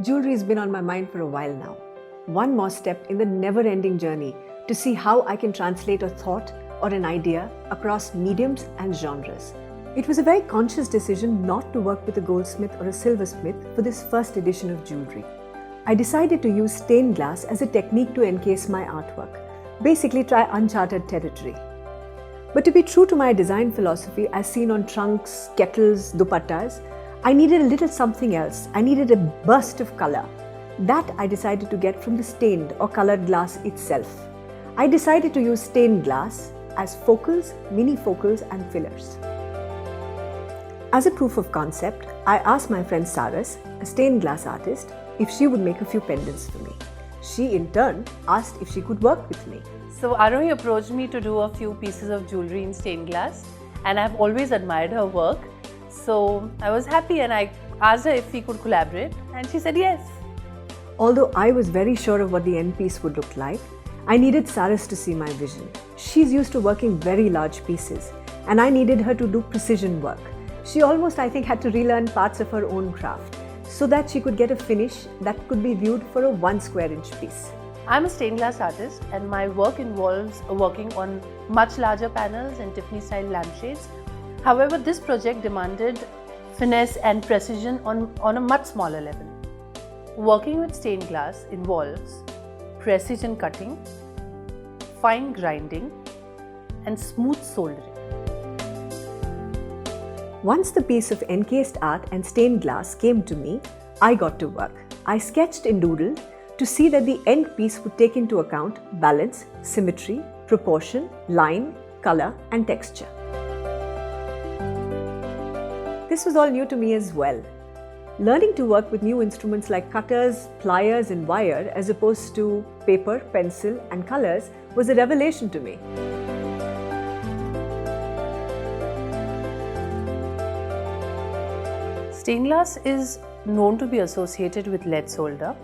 Jewelry has been on my mind for a while now. One more step in the never-ending journey to see how I can translate a thought or an idea across mediums and genres. It was a very conscious decision not to work with a goldsmith or a silversmith for this first edition of jewelry. I decided to use stained glass as a technique to encase my artwork, basically try uncharted territory. But to be true to my design philosophy as seen on trunks, kettles, dupattas, I needed a little something else. I needed a burst of color. That I decided to get from the stained or colored glass itself. I decided to use stained glass as focals, mini focals and fillers. As a proof of concept, I asked my friend Saras, a stained glass artist, if she would make a few pendants for me. She in turn asked if she could work with me. So Aarohi approached me to do a few pieces of jewelry in stained glass, and I've always admired her work. So I was happy and I asked her if we could collaborate, and she said yes. Although I was very sure of what the end piece would look like, I needed Saras to see my vision. She's used to working very large pieces, and I needed her to do precision work. She almost, I think, had to relearn parts of her own craft so that she could get a finish that could be viewed for a 1 square inch piece. I'm a stained glass artist, and my work involves working on much larger panels and Tiffany style lampshades. However, this project demanded finesse and precision on a much smaller level. Working with stained glass involves precision cutting, fine grinding and smooth soldering. Once the piece of encased art and stained glass came to me, I got to work. I sketched and doodled to see that the end piece would take into account balance, symmetry, proportion, line, color and texture. This was all new to me as well. Learning to work with new instruments like cutters, pliers and wire as opposed to paper, pencil and colors was a revelation to me. Stained glass is known to be associated with lead solder,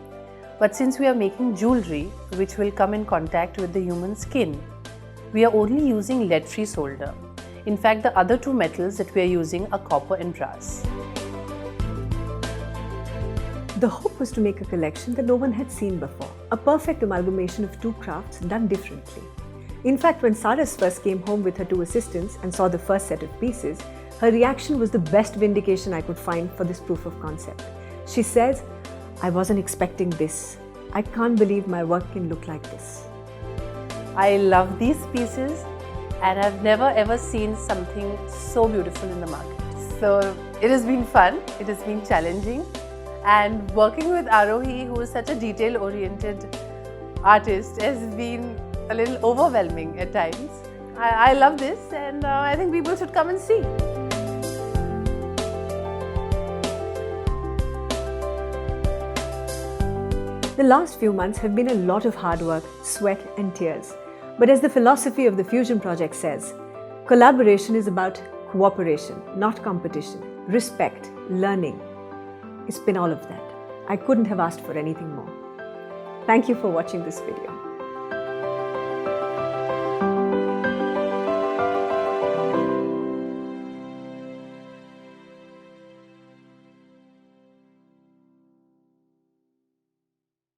but since we are making jewelry which will come in contact with the human skin, we are only using lead-free solder. In fact, the other two metals that we are using are copper and brass. The hope was to make a collection that no one had seen before, a perfect amalgamation of two crafts done differently. In fact, when Saras first came home with her two assistants and saw the first set of pieces, her reaction was the best vindication I could find for this proof of concept. She says, "I wasn't expecting this. I can't believe my work can look like this." I love these pieces and I've never ever seen something so beautiful in the market. So it has been fun, it has been challenging, and working with Aarohi, who is such a detail-oriented artist, has been a little overwhelming at times. I love this, and I think people should come and see. The last few months have been a lot of hard work, sweat and tears. But as the philosophy of the Fusion Project says, collaboration is about cooperation, not competition, respect, learning. It's been all of that. I couldn't have asked for anything more. Thank you for watching this video.